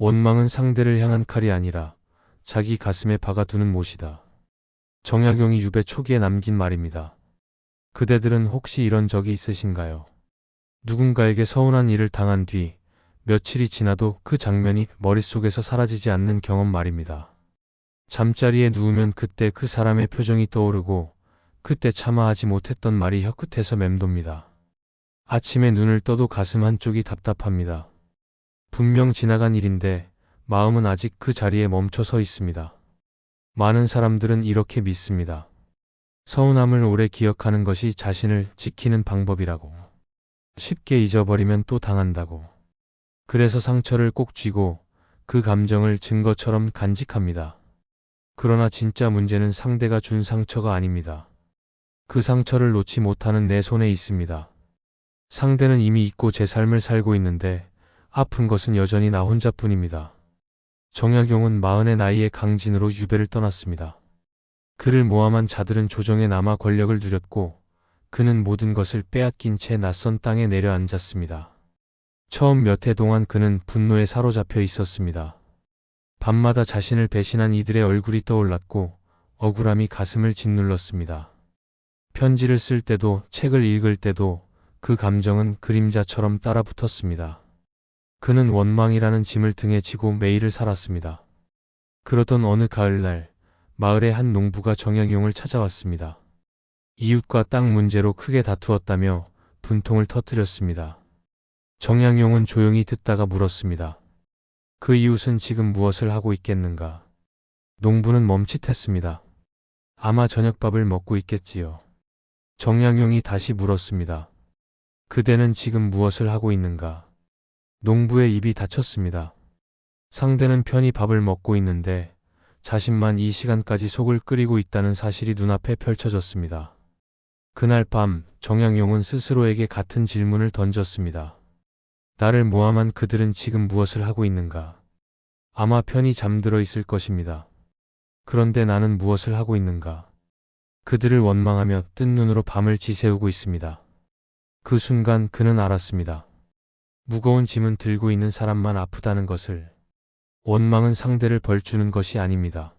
원망은 상대를 향한 칼이 아니라 자기 가슴에 박아두는 못이다. 정약용이 유배 초기에 남긴 말입니다. 그대들은 혹시 이런 적이 있으신가요? 누군가에게 서운한 일을 당한 뒤 며칠이 지나도 그 장면이 머릿속에서 사라지지 않는 경험 말입니다. 잠자리에 누우면 그때 그 사람의 표정이 떠오르고 그때 차마 하지 못했던 말이 혀끝에서 맴돕니다. 아침에 눈을 떠도 가슴 한쪽이 답답합니다. 분명 지나간 일인데 마음은 아직 그 자리에 멈춰 서 있습니다. 많은 사람들은 이렇게 믿습니다. 서운함을 오래 기억하는 것이 자신을 지키는 방법이라고. 쉽게 잊어버리면 또 당한다고. 그래서 상처를 꼭 쥐고 그 감정을 증거처럼 간직합니다. 그러나 진짜 문제는 상대가 준 상처가 아닙니다. 그 상처를 놓지 못하는 내 손에 있습니다. 상대는 이미 잊고 제 삶을 살고 있는데 아픈 것은 여전히 나 혼자뿐입니다. 정약용은 40의 나이에 강진으로 유배를 떠났습니다. 그를 모함한 자들은 조정에 남아 권력을 누렸고 그는 모든 것을 빼앗긴 채 낯선 땅에 내려앉았습니다. 처음 몇 해 동안 그는 분노에 사로잡혀 있었습니다. 밤마다 자신을 배신한 이들의 얼굴이 떠올랐고 억울함이 가슴을 짓눌렀습니다. 편지를 쓸 때도 책을 읽을 때도 그 감정은 그림자처럼 따라붙었습니다. 그는 원망이라는 짐을 등에 지고 매일을 살았습니다. 그러던 어느 가을날 마을의 한 농부가 정약용을 찾아왔습니다. 이웃과 땅 문제로 크게 다투었다며 분통을 터뜨렸습니다. 정약용은 조용히 듣다가 물었습니다. 그 이웃은 지금 무엇을 하고 있겠는가? 농부는 멈칫했습니다. 아마 저녁밥을 먹고 있겠지요. 정약용이 다시 물었습니다. 그대는 지금 무엇을 하고 있는가? 농부의 입이 닫혔습니다. 상대는 편히 밥을 먹고 있는데 자신만 이 시간까지 속을 끓이고 있다는 사실이 눈앞에 펼쳐졌습니다. 그날 밤 정약용은 스스로에게 같은 질문을 던졌습니다. 나를 모함한 그들은 지금 무엇을 하고 있는가? 아마 편히 잠들어 있을 것입니다. 그런데 나는 무엇을 하고 있는가? 그들을 원망하며 뜬 눈으로 밤을 지새우고 있습니다. 그 순간 그는 알았습니다. 무거운 짐은 들고 있는 사람만 아프다는 것을. 원망은 상대를 벌주는 것이 아닙니다.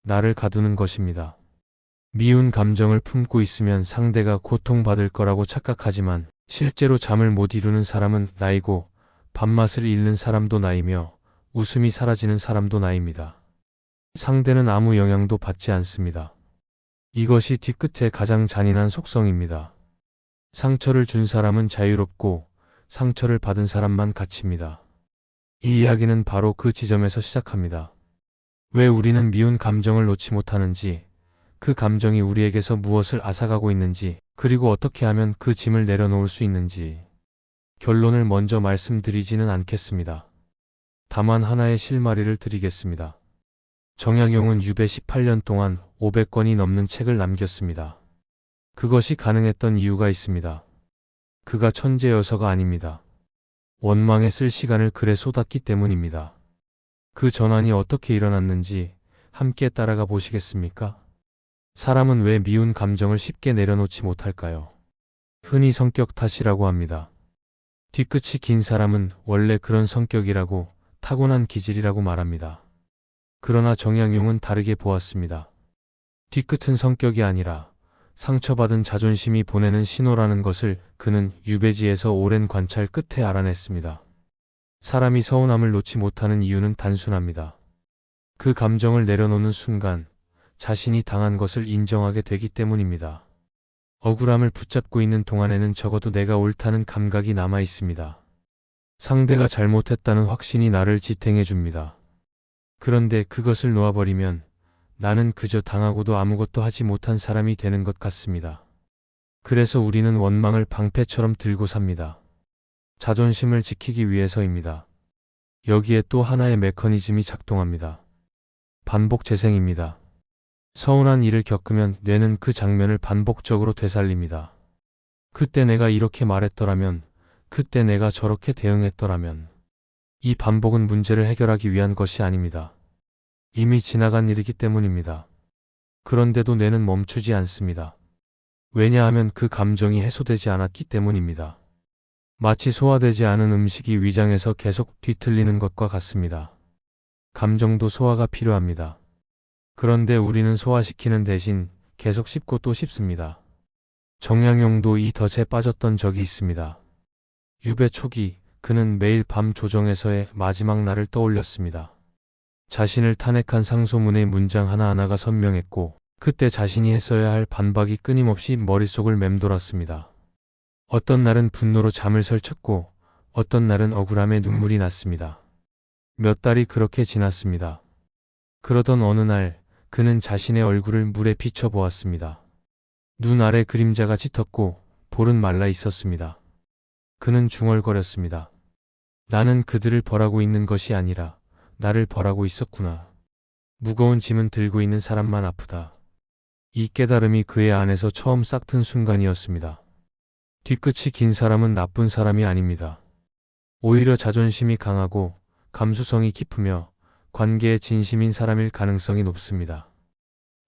나를 가두는 것입니다. 미운 감정을 품고 있으면 상대가 고통받을 거라고 착각하지만 실제로 잠을 못 이루는 사람은 나이고 밥맛을 잃는 사람도 나이며 웃음이 사라지는 사람도 나입니다. 상대는 아무 영향도 받지 않습니다. 이것이 뒤끝의 가장 잔인한 속성입니다. 상처를 준 사람은 자유롭고 상처를 받은 사람만 갇힙니다. 이 이야기는 바로 그 지점에서 시작합니다. 왜 우리는 미운 감정을 놓지 못하는지, 그 감정이 우리에게서 무엇을 앗아가고 있는지, 그리고 어떻게 하면 그 짐을 내려놓을 수 있는지. 결론을 먼저 말씀드리지는 않겠습니다. 다만 하나의 실마리를 드리겠습니다. 정약용은 유배 18년 동안 500권이 넘는 책을 남겼습니다. 그것이 가능했던 이유가 있습니다. 그가 천재여서가 아닙니다. 원망에 쓸 시간을 글에 쏟았기 때문입니다. 그 전환이 어떻게 일어났는지 함께 따라가 보시겠습니까? 사람은 왜 미운 감정을 쉽게 내려놓지 못할까요? 흔히 성격 탓이라고 합니다. 뒤끝이 긴 사람은 원래 그런 성격이라고, 타고난 기질이라고 말합니다. 그러나 정약용은 다르게 보았습니다. 뒤끝은 성격이 아니라 상처받은 자존심이 보내는 신호라는 것을 그는 유배지에서 오랜 관찰 끝에 알아냈습니다. 사람이 서운함을 놓지 못하는 이유는 단순합니다. 그 감정을 내려놓는 순간 자신이 당한 것을 인정하게 되기 때문입니다. 억울함을 붙잡고 있는 동안에는 적어도 내가 옳다는 감각이 남아 있습니다. 상대가 잘못했다는 확신이 나를 지탱해 줍니다. 그런데 그것을 놓아버리면 나는 그저 당하고도 아무것도 하지 못한 사람이 되는 것 같습니다. 그래서 우리는 원망을 방패처럼 들고 삽니다. 자존심을 지키기 위해서입니다. 여기에 또 하나의 메커니즘이 작동합니다. 반복 재생입니다. 서운한 일을 겪으면 뇌는 그 장면을 반복적으로 되살립니다. 그때 내가 이렇게 말했더라면, 그때 내가 저렇게 대응했더라면. 이 반복은 문제를 해결하기 위한 것이 아닙니다. 이미 지나간 일이기 때문입니다. 그런데도 뇌는 멈추지 않습니다. 왜냐하면 그 감정이 해소되지 않았기 때문입니다. 마치 소화되지 않은 음식이 위장에서 계속 뒤틀리는 것과 같습니다. 감정도 소화가 필요합니다. 그런데 우리는 소화시키는 대신 계속 씹고 또 씹습니다. 정약용도 이 덫에 빠졌던 적이 있습니다. 유배 초기 그는 매일 밤 조정에서의 마지막 날을 떠올렸습니다. 자신을 탄핵한 상소문의 문장 하나하나가 선명했고 그때 자신이 했어야 할 반박이 끊임없이 머릿속을 맴돌았습니다. 어떤 날은 분노로 잠을 설쳤고 어떤 날은 억울함에 눈물이 났습니다. 몇 달이 그렇게 지났습니다. 그러던 어느 날 그는 자신의 얼굴을 물에 비춰보았습니다. 눈 아래 그림자가 짙었고 볼은 말라 있었습니다. 그는 중얼거렸습니다. 나는 그들을 벌하고 있는 것이 아니라 나를 벌하고 있었구나. 무거운 짐은 들고 있는 사람만 아프다. 이 깨달음이 그의 안에서 처음 싹튼 순간이었습니다. 뒤끝이 긴 사람은 나쁜 사람이 아닙니다. 오히려 자존심이 강하고 감수성이 깊으며 관계에 진심인 사람일 가능성이 높습니다.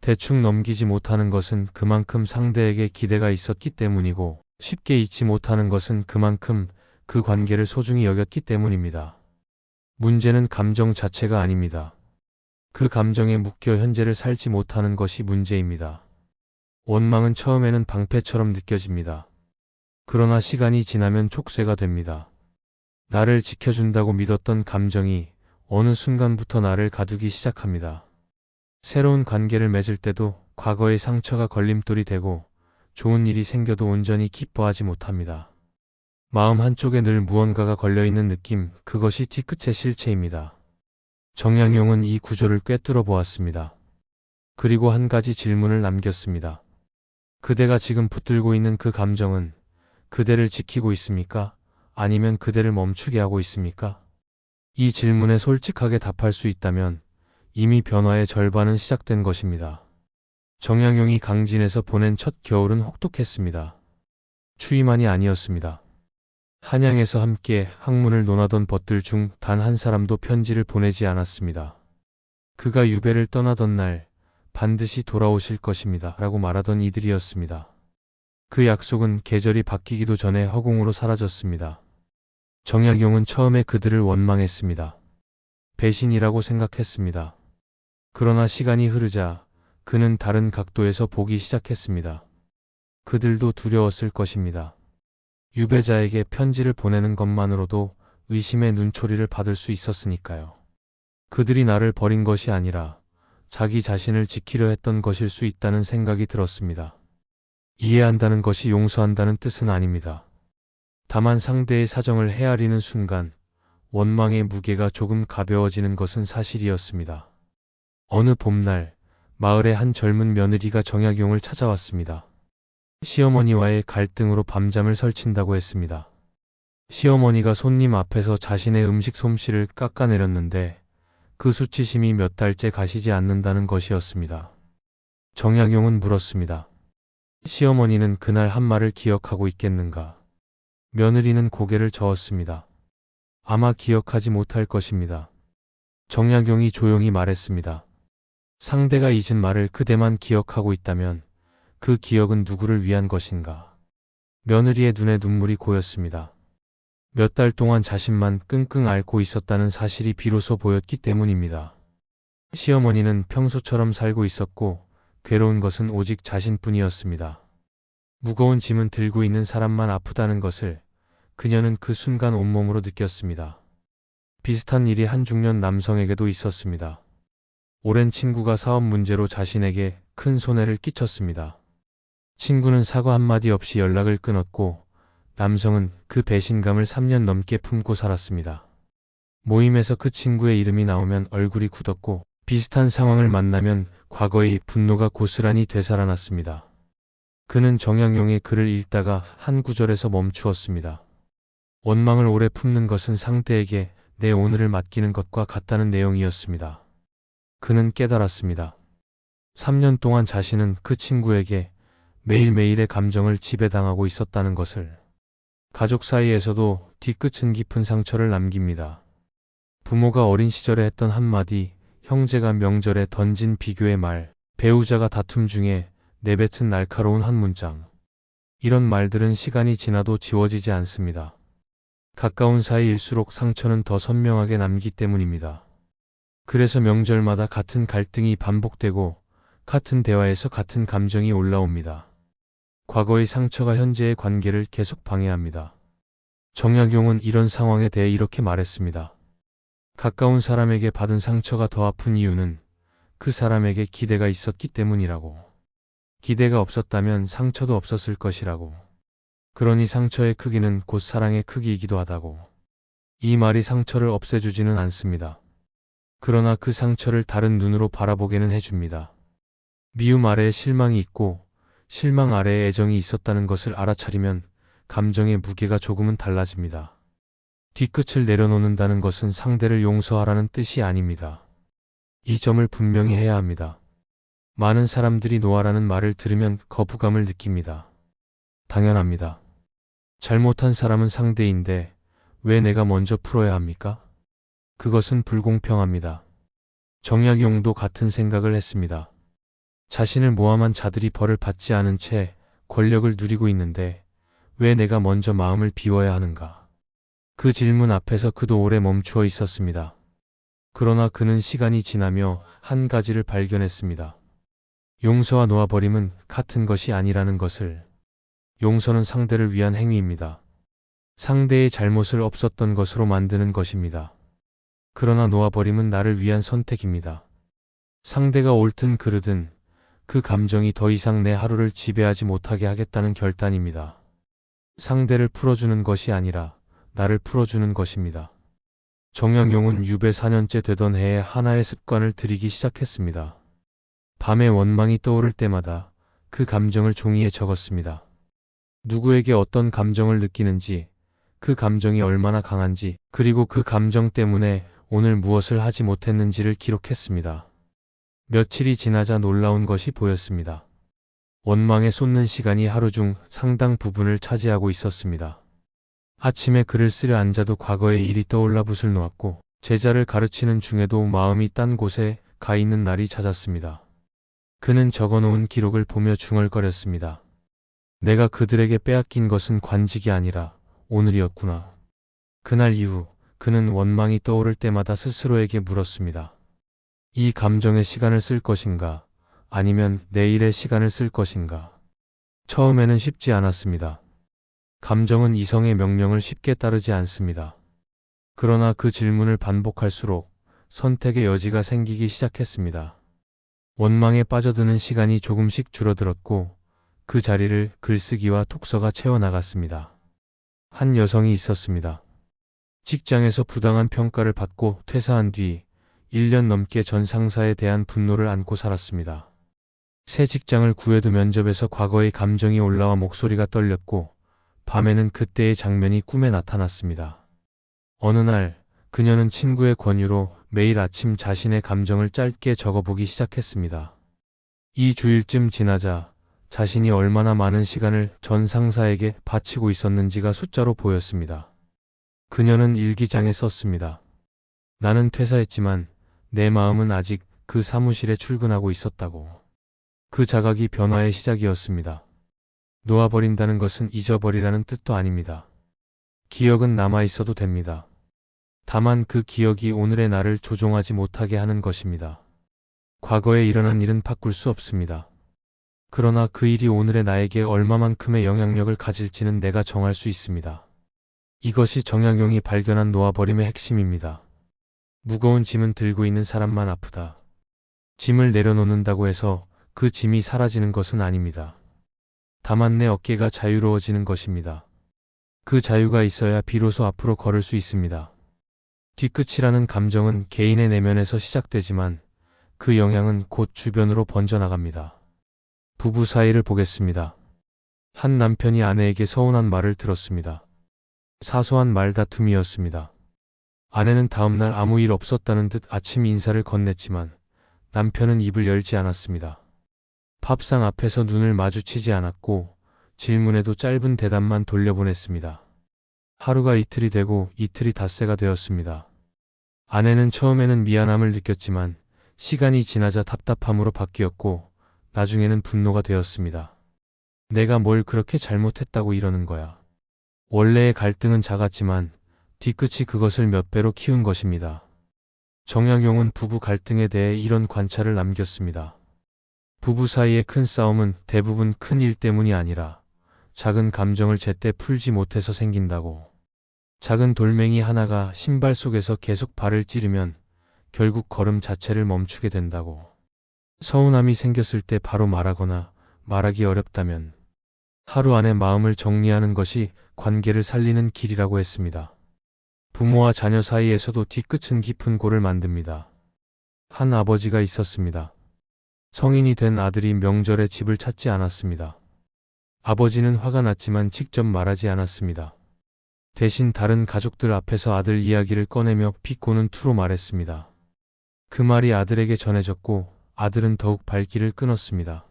대충 넘기지 못하는 것은 그만큼 상대에게 기대가 있었기 때문이고 쉽게 잊지 못하는 것은 그만큼 그 관계를 소중히 여겼기 때문입니다. 문제는 감정 자체가 아닙니다. 그 감정에 묶여 현재를 살지 못하는 것이 문제입니다. 원망은 처음에는 방패처럼 느껴집니다. 그러나 시간이 지나면 촉쇠가 됩니다. 나를 지켜준다고 믿었던 감정이 어느 순간부터 나를 가두기 시작합니다. 새로운 관계를 맺을 때도 과거의 상처가 걸림돌이 되고 좋은 일이 생겨도 온전히 기뻐하지 못합니다. 마음 한쪽에 늘 무언가가 걸려있는 느낌, 그것이 뒤끝의 실체입니다. 정약용은 이 구조를 꿰뚫어 보았습니다. 그리고 한 가지 질문을 남겼습니다. 그대가 지금 붙들고 있는 그 감정은 그대를 지키고 있습니까? 아니면 그대를 멈추게 하고 있습니까? 이 질문에 솔직하게 답할 수 있다면 이미 변화의 절반은 시작된 것입니다. 정약용이 강진에서 보낸 첫 겨울은 혹독했습니다. 추위만이 아니었습니다. 한양에서 함께 학문을 논하던 벗들 중 단 한 사람도 편지를 보내지 않았습니다. 그가 유배를 떠나던 날 반드시 돌아오실 것입니다 라고 말하던 이들이었습니다. 그 약속은 계절이 바뀌기도 전에 허공으로 사라졌습니다. 정약용은 처음에 그들을 원망했습니다. 배신이라고 생각했습니다. 그러나 시간이 흐르자 그는 다른 각도에서 보기 시작했습니다. 그들도 두려웠을 것입니다. 유배자에게 편지를 보내는 것만으로도 의심의 눈초리를 받을 수 있었으니까요. 그들이 나를 버린 것이 아니라 자기 자신을 지키려 했던 것일 수 있다는 생각이 들었습니다. 이해한다는 것이 용서한다는 뜻은 아닙니다. 다만 상대의 사정을 헤아리는 순간 원망의 무게가 조금 가벼워지는 것은 사실이었습니다. 어느 봄날 마을의 한 젊은 며느리가 정약용을 찾아왔습니다. 시어머니와의 갈등으로 밤잠을 설친다고 했습니다. 시어머니가 손님 앞에서 자신의 음식 솜씨를 깎아내렸는데 그 수치심이 몇 달째 가시지 않는다는 것이었습니다. 정약용은 물었습니다. 시어머니는 그날 한 말을 기억하고 있겠는가? 며느리는 고개를 저었습니다. 아마 기억하지 못할 것입니다. 정약용이 조용히 말했습니다. 상대가 잊은 말을 그대만 기억하고 있다면 그 기억은 누구를 위한 것인가? 며느리의 눈에 눈물이 고였습니다. 몇 달 동안 자신만 끙끙 앓고 있었다는 사실이 비로소 보였기 때문입니다. 시어머니는 평소처럼 살고 있었고 괴로운 것은 오직 자신뿐이었습니다. 무거운 짐은 들고 있는 사람만 아프다는 것을 그녀는 그 순간 온몸으로 느꼈습니다. 비슷한 일이 한 중년 남성에게도 있었습니다. 오랜 친구가 사업 문제로 자신에게 큰 손해를 끼쳤습니다. 친구는 사과 한마디 없이 연락을 끊었고 남성은 그 배신감을 3년 넘게 품고 살았습니다. 모임에서 그 친구의 이름이 나오면 얼굴이 굳었고 비슷한 상황을 만나면 과거의 분노가 고스란히 되살아났습니다. 그는 정약용의 글을 읽다가 한 구절에서 멈추었습니다. 원망을 오래 품는 것은 상대에게 내 오늘을 맡기는 것과 같다는 내용이었습니다. 그는 깨달았습니다. 3년 동안 자신은 그 친구에게 매일매일의 감정을 지배당하고 있었다는 것을. 가족 사이에서도 뒤끝은 깊은 상처를 남깁니다. 부모가 어린 시절에 했던 한마디, 형제가 명절에 던진 비교의 말, 배우자가 다툼 중에 내뱉은 날카로운 한 문장. 이런 말들은 시간이 지나도 지워지지 않습니다. 가까운 사이일수록 상처는 더 선명하게 남기 때문입니다. 그래서 명절마다 같은 갈등이 반복되고 같은 대화에서 같은 감정이 올라옵니다. 과거의 상처가 현재의 관계를 계속 방해합니다. 정약용은 이런 상황에 대해 이렇게 말했습니다. 가까운 사람에게 받은 상처가 더 아픈 이유는 그 사람에게 기대가 있었기 때문이라고. 기대가 없었다면 상처도 없었을 것이라고. 그러니 상처의 크기는 곧 사랑의 크기이기도 하다고. 이 말이 상처를 없애주지는 않습니다. 그러나 그 상처를 다른 눈으로 바라보게는 해줍니다. 미움 아래에 실망이 있고 실망 아래에 애정이 있었다는 것을 알아차리면 감정의 무게가 조금은 달라집니다. 뒤끝을 내려놓는다는 것은 상대를 용서하라는 뜻이 아닙니다. 이 점을 분명히 해야 합니다. 많은 사람들이 놓아라는 말을 들으면 거부감을 느낍니다. 당연합니다. 잘못한 사람은 상대인데 왜 내가 먼저 풀어야 합니까? 그것은 불공평합니다. 정약용도 같은 생각을 했습니다. 자신을 모함한 자들이 벌을 받지 않은 채 권력을 누리고 있는데 왜 내가 먼저 마음을 비워야 하는가? 그 질문 앞에서 그도 오래 멈추어 있었습니다. 그러나 그는 시간이 지나며 한 가지를 발견했습니다. 용서와 놓아버림은 같은 것이 아니라는 것을. 용서는 상대를 위한 행위입니다. 상대의 잘못을 없었던 것으로 만드는 것입니다. 그러나 놓아버림은 나를 위한 선택입니다. 상대가 옳든 그르든 그 감정이 더 이상 내 하루를 지배하지 못하게 하겠다는 결단입니다. 상대를 풀어주는 것이 아니라 나를 풀어주는 것입니다. 정약용은 유배 4년째 되던 해에 하나의 습관을 들이기 시작했습니다. 밤에 원망이 떠오를 때마다 그 감정을 종이에 적었습니다. 누구에게 어떤 감정을 느끼는지, 그 감정이 얼마나 강한지, 그리고 그 감정 때문에 오늘 무엇을 하지 못했는지를 기록했습니다. 며칠이 지나자 놀라운 것이 보였습니다. 원망에 쏟는 시간이 하루 중 상당 부분을 차지하고 있었습니다. 아침에 글을 쓰려 앉아도 과거의 일이 떠올라 붓을 놓았고 제자를 가르치는 중에도 마음이 딴 곳에 가 있는 날이 잦았습니다. 그는 적어놓은 기록을 보며 중얼거렸습니다. 내가 그들에게 빼앗긴 것은 관직이 아니라 오늘이었구나. 그날 이후 그는 원망이 떠오를 때마다 스스로에게 물었습니다. 이 감정에 시간을 쓸 것인가? 아니면 내일의 시간을 쓸 것인가? 처음에는 쉽지 않았습니다. 감정은 이성의 명령을 쉽게 따르지 않습니다. 그러나 그 질문을 반복할수록 선택의 여지가 생기기 시작했습니다. 원망에 빠져드는 시간이 조금씩 줄어들었고 그 자리를 글쓰기와 독서가 채워나갔습니다. 한 여성이 있었습니다. 직장에서 부당한 평가를 받고 퇴사한 뒤 1년 넘게 전 상사에 대한 분노를 안고 살았습니다. 새 직장을 구해도 면접에서 과거의 감정이 올라와 목소리가 떨렸고 밤에는 그때의 장면이 꿈에 나타났습니다. 어느 날 그녀는 친구의 권유로 매일 아침 자신의 감정을 짧게 적어보기 시작했습니다. 2주일쯤 지나자 자신이 얼마나 많은 시간을 전 상사에게 바치고 있었는지가 숫자로 보였습니다. 그녀는 일기장에 썼습니다. 나는 퇴사했지만 내 마음은 아직 그 사무실에 출근하고 있었다고. 그 자각이 변화의 시작이었습니다. 놓아버린다는 것은 잊어버리라는 뜻도 아닙니다. 기억은 남아있어도 됩니다. 다만 그 기억이 오늘의 나를 조종하지 못하게 하는 것입니다. 과거에 일어난 일은 바꿀 수 없습니다. 그러나 그 일이 오늘의 나에게 얼마만큼의 영향력을 가질지는 내가 정할 수 있습니다. 이것이 정약용이 발견한 놓아버림의 핵심입니다. 무거운 짐은 들고 있는 사람만 아프다. 짐을 내려놓는다고 해서 그 짐이 사라지는 것은 아닙니다. 다만 내 어깨가 자유로워지는 것입니다. 그 자유가 있어야 비로소 앞으로 걸을 수 있습니다. 뒤끝이라는 감정은 개인의 내면에서 시작되지만 그 영향은 곧 주변으로 번져나갑니다. 부부 사이를 보겠습니다. 한 남편이 아내에게 서운한 말을 들었습니다. 사소한 말다툼이었습니다. 아내는 다음날 아무 일 없었다는 듯 아침 인사를 건넸지만 남편은 입을 열지 않았습니다. 밥상 앞에서 눈을 마주치지 않았고 질문에도 짧은 대답만 돌려보냈습니다. 하루가 이틀이 되고 이틀이 닷새가 되었습니다. 아내는 처음에는 미안함을 느꼈지만 시간이 지나자 답답함으로 바뀌었고 나중에는 분노가 되었습니다. 내가 뭘 그렇게 잘못했다고 이러는 거야. 원래의 갈등은 작았지만 뒤끝이 그것을 몇 배로 키운 것입니다. 정약용은 부부 갈등에 대해 이런 관찰을 남겼습니다. 부부 사이의 큰 싸움은 대부분 큰 일 때문이 아니라 작은 감정을 제때 풀지 못해서 생긴다고. 작은 돌멩이 하나가 신발 속에서 계속 발을 찌르면 결국 걸음 자체를 멈추게 된다고. 서운함이 생겼을 때 바로 말하거나 말하기 어렵다면 하루 안에 마음을 정리하는 것이 관계를 살리는 길이라고 했습니다. 부모와 자녀 사이에서도 뒤끝은 깊은 골을 만듭니다. 한 아버지가 있었습니다. 성인이 된 아들이 명절에 집을 찾지 않았습니다. 아버지는 화가 났지만 직접 말하지 않았습니다. 대신 다른 가족들 앞에서 아들 이야기를 꺼내며 비꼬는 투로 말했습니다. 그 말이 아들에게 전해졌고 아들은 더욱 발길을 끊었습니다.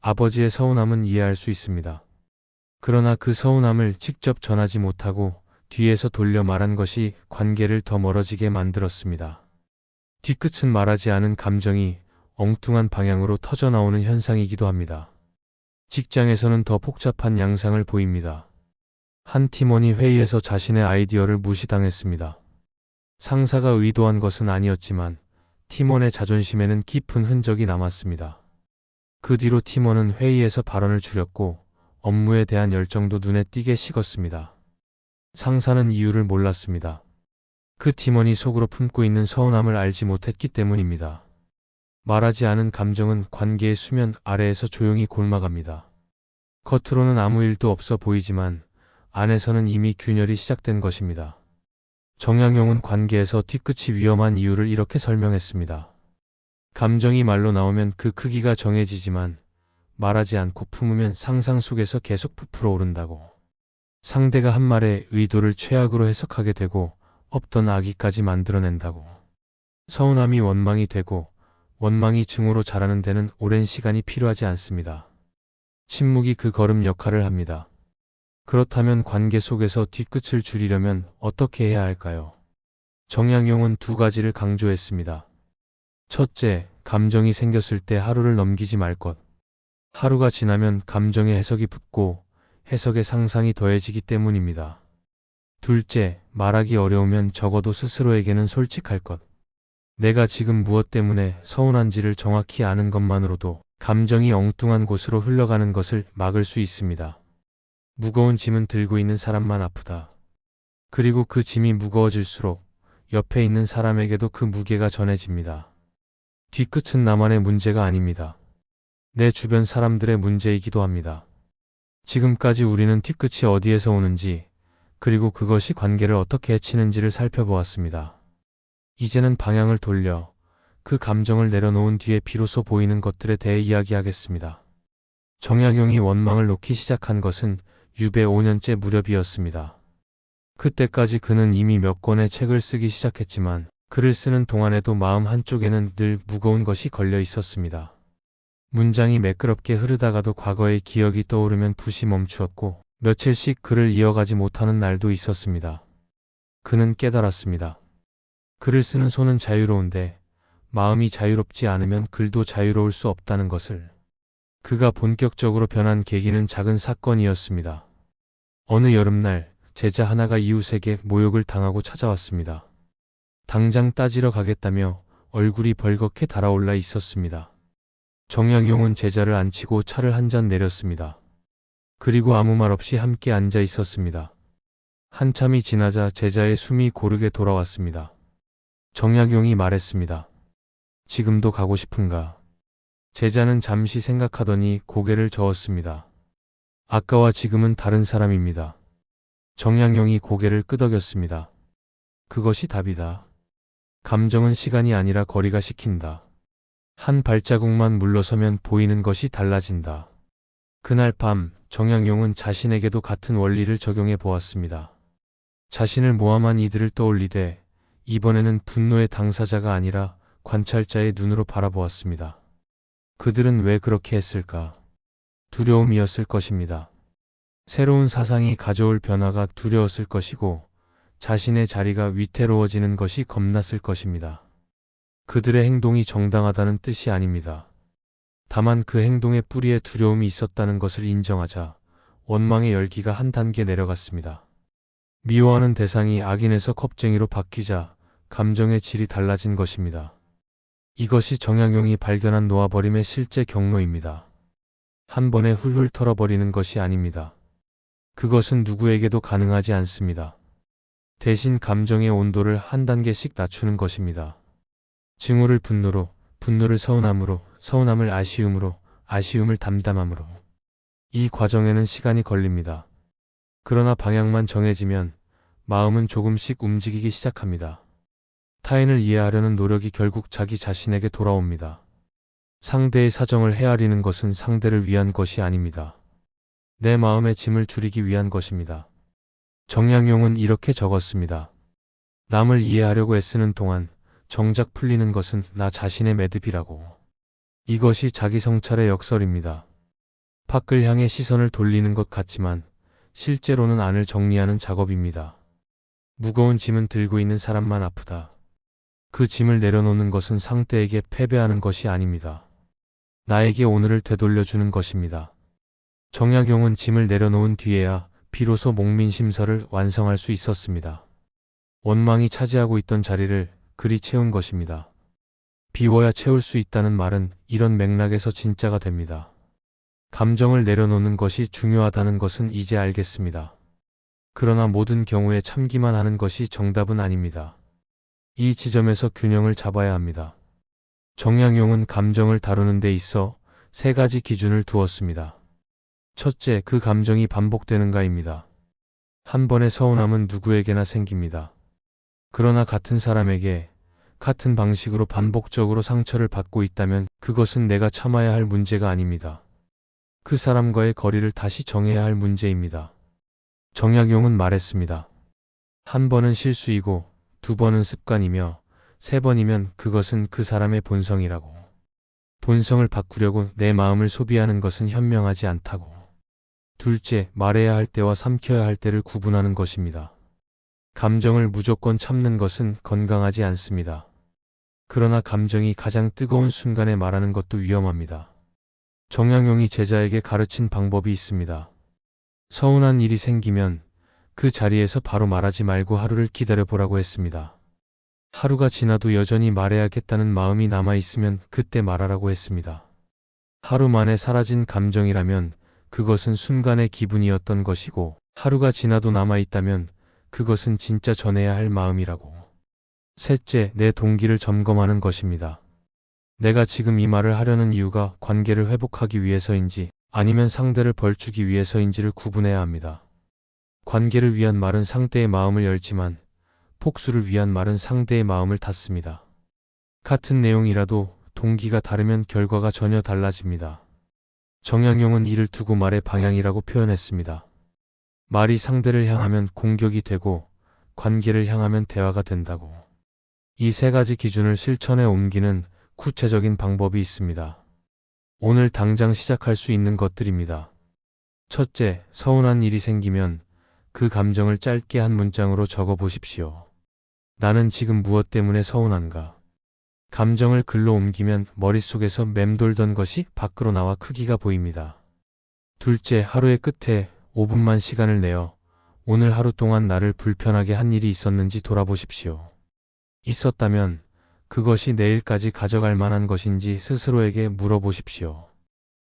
아버지의 서운함은 이해할 수 있습니다. 그러나 그 서운함을 직접 전하지 못하고 뒤에서 돌려 말한 것이 관계를 더 멀어지게 만들었습니다. 뒤끝은 말하지 않은 감정이 엉뚱한 방향으로 터져나오는 현상이기도 합니다. 직장에서는 더 복잡한 양상을 보입니다. 한 팀원이 회의에서 자신의 아이디어를 무시당했습니다. 상사가 의도한 것은 아니었지만 팀원의 자존심에는 깊은 흔적이 남았습니다. 그 뒤로 팀원은 회의에서 발언을 줄였고 업무에 대한 열정도 눈에 띄게 식었습니다. 상사는 이유를 몰랐습니다. 그 팀원이 속으로 품고 있는 서운함을 알지 못했기 때문입니다. 말하지 않은 감정은 관계의 수면 아래에서 조용히 곪아갑니다. 겉으로는 아무 일도 없어 보이지만 안에서는 이미 균열이 시작된 것입니다. 정약용은 관계에서 뒤끝이 위험한 이유를 이렇게 설명했습니다. 감정이 말로 나오면 그 크기가 정해지지만 말하지 않고 품으면 상상 속에서 계속 부풀어 오른다고. 상대가 한 말의 의도를 최악으로 해석하게 되고 없던 악의까지 만들어낸다고. 서운함이 원망이 되고 원망이 증오로 자라는 데는 오랜 시간이 필요하지 않습니다. 침묵이 그 걸음 역할을 합니다. 그렇다면 관계 속에서 뒤끝을 줄이려면 어떻게 해야 할까요? 정약용은 두 가지를 강조했습니다. 첫째, 감정이 생겼을 때 하루를 넘기지 말 것. 하루가 지나면 감정의 해석이 붙고 해석의 상상이 더해지기 때문입니다. 둘째, 말하기 어려우면 적어도 스스로에게는 솔직할 것. 내가 지금 무엇 때문에 서운한지를 정확히 아는 것만으로도 감정이 엉뚱한 곳으로 흘러가는 것을 막을 수 있습니다. 무거운 짐은 들고 있는 사람만 아프다. 그리고 그 짐이 무거워질수록 옆에 있는 사람에게도 그 무게가 전해집니다. 뒤끝은 나만의 문제가 아닙니다. 내 주변 사람들의 문제이기도 합니다. 지금까지 우리는 뒤끝이 어디에서 오는지, 그리고 그것이 관계를 어떻게 해치는지를 살펴보았습니다. 이제는 방향을 돌려 그 감정을 내려놓은 뒤에 비로소 보이는 것들에 대해 이야기하겠습니다. 정약용이 원망을 놓기 시작한 것은 유배 5년째 무렵이었습니다. 그때까지 그는 이미 몇 권의 책을 쓰기 시작했지만 글을 쓰는 동안에도 마음 한쪽에는 늘 무거운 것이 걸려 있었습니다. 문장이 매끄럽게 흐르다가도 과거의 기억이 떠오르면 붓이 멈추었고 며칠씩 글을 이어가지 못하는 날도 있었습니다. 그는 깨달았습니다. 글을 쓰는 손은 자유로운데 마음이 자유롭지 않으면 글도 자유로울 수 없다는 것을. 그가 본격적으로 변한 계기는 작은 사건이었습니다. 어느 여름날 제자 하나가 이웃에게 모욕을 당하고 찾아왔습니다. 당장 따지러 가겠다며 얼굴이 벌겋게 달아올라 있었습니다. 정약용은 제자를 앉히고 차를 한 잔 내렸습니다. 그리고 아무 말 없이 함께 앉아 있었습니다. 한참이 지나자 제자의 숨이 고르게 돌아왔습니다. 정약용이 말했습니다. 지금도 가고 싶은가? 제자는 잠시 생각하더니 고개를 저었습니다. 아까와 지금은 다른 사람입니다. 정약용이 고개를 끄덕였습니다. 그것이 답이다. 감정은 시간이 아니라 거리가 시킨다. 한 발자국만 물러서면 보이는 것이 달라진다. 그날 밤 정약용은 자신에게도 같은 원리를 적용해 보았습니다. 자신을 모함한 이들을 떠올리되 이번에는 분노의 당사자가 아니라 관찰자의 눈으로 바라보았습니다. 그들은 왜 그렇게 했을까? 두려움이었을 것입니다. 새로운 사상이 가져올 변화가 두려웠을 것이고 자신의 자리가 위태로워지는 것이 겁났을 것입니다. 그들의 행동이 정당하다는 뜻이 아닙니다. 다만 그 행동의 뿌리에 두려움이 있었다는 것을 인정하자 원망의 열기가 한 단계 내려갔습니다. 미워하는 대상이 악인에서 겁쟁이로 바뀌자 감정의 질이 달라진 것입니다. 이것이 정약용이 발견한 놓아버림의 실제 경로입니다. 한 번에 훌훌 털어버리는 것이 아닙니다. 그것은 누구에게도 가능하지 않습니다. 대신 감정의 온도를 한 단계씩 낮추는 것입니다. 증오를 분노로, 분노를 서운함으로, 서운함을 아쉬움으로, 아쉬움을 담담함으로. 이 과정에는 시간이 걸립니다. 그러나 방향만 정해지면 마음은 조금씩 움직이기 시작합니다. 타인을 이해하려는 노력이 결국 자기 자신에게 돌아옵니다. 상대의 사정을 헤아리는 것은 상대를 위한 것이 아닙니다. 내 마음의 짐을 줄이기 위한 것입니다. 정약용은 이렇게 적었습니다. 남을 이해하려고 애쓰는 동안 정작 풀리는 것은 나 자신의 매듭이라고. 이것이 자기 성찰의 역설입니다. 밖을 향해 시선을 돌리는 것 같지만 실제로는 안을 정리하는 작업입니다. 무거운 짐은 들고 있는 사람만 아프다. 그 짐을 내려놓는 것은 상대에게 패배하는 것이 아닙니다. 나에게 오늘을 되돌려주는 것입니다. 정약용은 짐을 내려놓은 뒤에야 비로소 목민심서를 완성할 수 있었습니다. 원망이 차지하고 있던 자리를 글이 채운 것입니다. 비워야 채울 수 있다는 말은 이런 맥락에서 진짜가 됩니다. 감정을 내려놓는 것이 중요하다는 것은 이제 알겠습니다. 그러나 모든 경우에 참기만 하는 것이 정답은 아닙니다. 이 지점에서 균형을 잡아야 합니다. 정약용은 감정을 다루는 데 있어 세 가지 기준을 두었습니다. 첫째, 그 감정이 반복되는가입니다. 한 번의 서운함은 누구에게나 생깁니다. 그러나 같은 사람에게 같은 방식으로 반복적으로 상처를 받고 있다면 그것은 내가 참아야 할 문제가 아닙니다. 그 사람과의 거리를 다시 정해야 할 문제입니다. 정약용은 말했습니다. 한 번은 실수이고 두 번은 습관이며 세 번이면 그것은 그 사람의 본성이라고. 본성을 바꾸려고 내 마음을 소비하는 것은 현명하지 않다고. 둘째, 말해야 할 때와 삼켜야 할 때를 구분하는 것입니다. 감정을 무조건 참는 것은 건강하지 않습니다. 그러나 감정이 가장 뜨거운 순간에 말하는 것도 위험합니다. 정약용이 제자에게 가르친 방법이 있습니다. 서운한 일이 생기면 그 자리에서 바로 말하지 말고 하루를 기다려보라고 했습니다. 하루가 지나도 여전히 말해야겠다는 마음이 남아있으면 그때 말하라고 했습니다. 하루 만에 사라진 감정이라면 그것은 순간의 기분이었던 것이고, 하루가 지나도 남아있다면 그것은 진짜 전해야 할 마음이라고. 셋째, 내 동기를 점검하는 것입니다. 내가 지금 이 말을 하려는 이유가 관계를 회복하기 위해서인지 아니면 상대를 벌주기 위해서인지를 구분해야 합니다. 관계를 위한 말은 상대의 마음을 열지만 폭수를 위한 말은 상대의 마음을 닫습니다. 같은 내용이라도 동기가 다르면 결과가 전혀 달라집니다. 정약용은 이를 두고 말의 방향이라고 표현했습니다. 말이 상대를 향하면 공격이 되고 관계를 향하면 대화가 된다고. 이 세 가지 기준을 실천에 옮기는 구체적인 방법이 있습니다. 오늘 당장 시작할 수 있는 것들입니다. 첫째, 서운한 일이 생기면 그 감정을 짧게 한 문장으로 적어 보십시오. 나는 지금 무엇 때문에 서운한가? 감정을 글로 옮기면 머릿속에서 맴돌던 것이 밖으로 나와 크기가 보입니다. 둘째, 하루의 끝에 5분만 시간을 내어 오늘 하루 동안 나를 불편하게 한 일이 있었는지 돌아보십시오. 있었다면 그것이 내일까지 가져갈 만한 것인지 스스로에게 물어보십시오.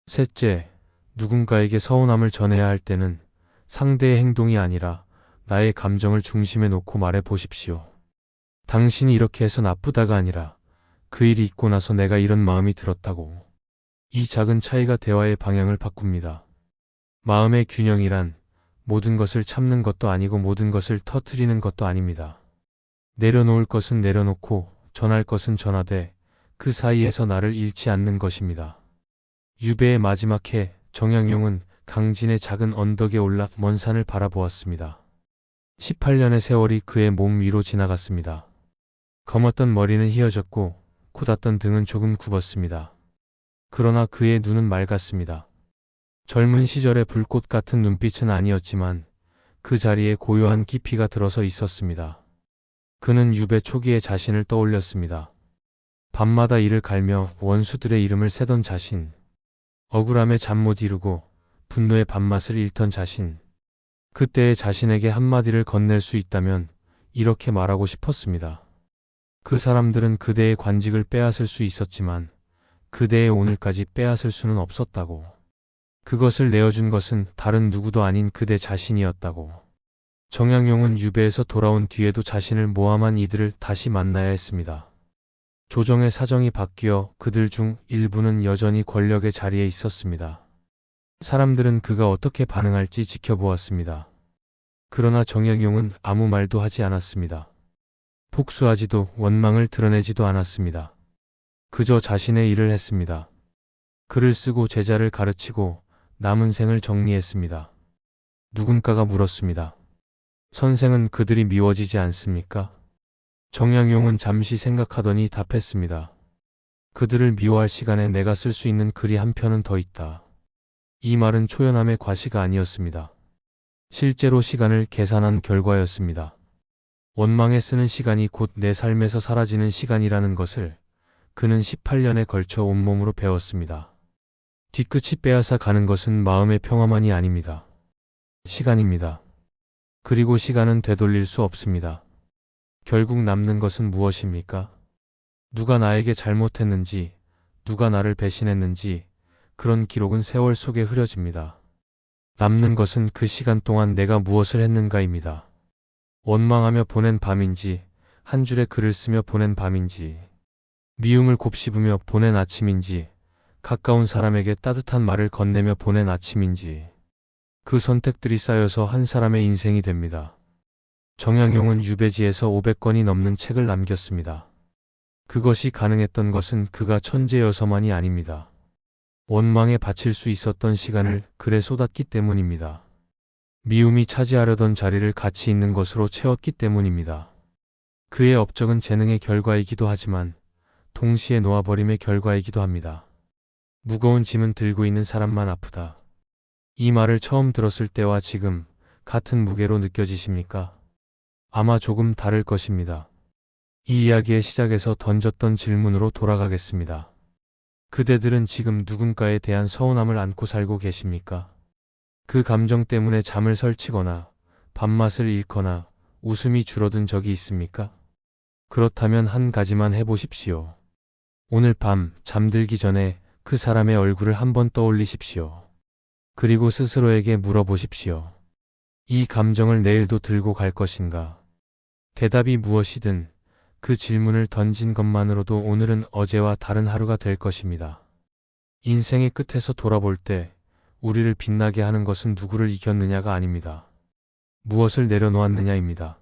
셋째, 누군가에게 서운함을 전해야 할 때는 상대의 행동이 아니라 나의 감정을 중심에 놓고 말해 보십시오. 당신이 이렇게 해서 나쁘다가 아니라 그 일이 있고 나서 내가 이런 마음이 들었다고. 이 작은 차이가 대화의 방향을 바꿉니다. 마음의 균형이란 모든 것을 참는 것도 아니고 모든 것을 터뜨리는 것도 아닙니다. 내려놓을 것은 내려놓고 전할 것은 전하되 그 사이에서 나를 잃지 않는 것입니다. 유배의 마지막 해, 정약용은 강진의 작은 언덕에 올라 먼 산을 바라보았습니다. 18년의 세월이 그의 몸 위로 지나갔습니다. 검었던 머리는 휘어졌고 고닫던 등은 조금 굽었습니다. 그러나 그의 눈은 맑았습니다. 젊은 시절의 불꽃 같은 눈빛은 아니었지만 그 자리에 고요한 깊이가 들어서 있었습니다. 그는 유배 초기의 자신을 떠올렸습니다. 밤마다 이를 갈며 원수들의 이름을 세던 자신, 억울함에 잠 못 이루고 분노의 밥맛을 잃던 자신, 그때의 자신에게 한마디를 건넬 수 있다면 이렇게 말하고 싶었습니다. 그 사람들은 그대의 관직을 빼앗을 수 있었지만 그대의 오늘까지 빼앗을 수는 없었다고. 그것을 내어준 것은 다른 누구도 아닌 그대 자신이었다고. 정약용은 유배에서 돌아온 뒤에도 자신을 모함한 이들을 다시 만나야 했습니다. 조정의 사정이 바뀌어 그들 중 일부는 여전히 권력의 자리에 있었습니다. 사람들은 그가 어떻게 반응할지 지켜보았습니다. 그러나 정약용은 아무 말도 하지 않았습니다. 복수하지도 원망을 드러내지도 않았습니다. 그저 자신의 일을 했습니다. 글을 쓰고 제자를 가르치고 남은 생을 정리했습니다. 누군가가 물었습니다. 선생은 그들이 미워지지 않습니까? 정약용은 잠시 생각하더니 답했습니다. 그들을 미워할 시간에 내가 쓸 수 있는 글이 한 편은 더 있다. 이 말은 초연함의 과시가 아니었습니다. 실제로 시간을 계산한 결과였습니다. 원망에 쓰는 시간이 곧 내 삶에서 사라지는 시간이라는 것을 그는 18년에 걸쳐 온몸으로 배웠습니다. 뒤끝이 빼앗아 가는 것은 마음의 평화만이 아닙니다. 시간입니다. 그리고 시간은 되돌릴 수 없습니다. 결국 남는 것은 무엇입니까? 누가 나에게 잘못했는지, 누가 나를 배신했는지 그런 기록은 세월 속에 흐려집니다. 남는 것은 그 시간 동안 내가 무엇을 했는가입니다. 원망하며 보낸 밤인지, 한 줄의 글을 쓰며 보낸 밤인지, 미움을 곱씹으며 보낸 아침인지, 가까운 사람에게 따뜻한 말을 건네며 보낸 아침인지, 그 선택들이 쌓여서 한 사람의 인생이 됩니다. 정약용은 유배지에서 500권이 넘는 책을 남겼습니다. 그것이 가능했던 것은 그가 천재여서만이 아닙니다. 원망에 바칠 수 있었던 시간을 글에 쏟았기 때문입니다. 미움이 차지하려던 자리를 가치 있는 것으로 채웠기 때문입니다. 그의 업적은 재능의 결과이기도 하지만 동시에 놓아버림의 결과이기도 합니다. 무거운 짐은 들고 있는 사람만 아프다. 이 말을 처음 들었을 때와 지금 같은 무게로 느껴지십니까? 아마 조금 다를 것입니다. 이 이야기의 시작에서 던졌던 질문으로 돌아가겠습니다. 그대들은 지금 누군가에 대한 서운함을 안고 살고 계십니까? 그 감정 때문에 잠을 설치거나 밥맛을 잃거나 웃음이 줄어든 적이 있습니까? 그렇다면 한 가지만 해보십시오. 오늘 밤 잠들기 전에 그 사람의 얼굴을 한번 떠올리십시오. 그리고 스스로에게 물어보십시오. 이 감정을 내일도 들고 갈 것인가? 대답이 무엇이든 그 질문을 던진 것만으로도 오늘은 어제와 다른 하루가 될 것입니다. 인생의 끝에서 돌아볼 때 우리를 빛나게 하는 것은 누구를 이겼느냐가 아닙니다. 무엇을 내려놓았느냐입니다.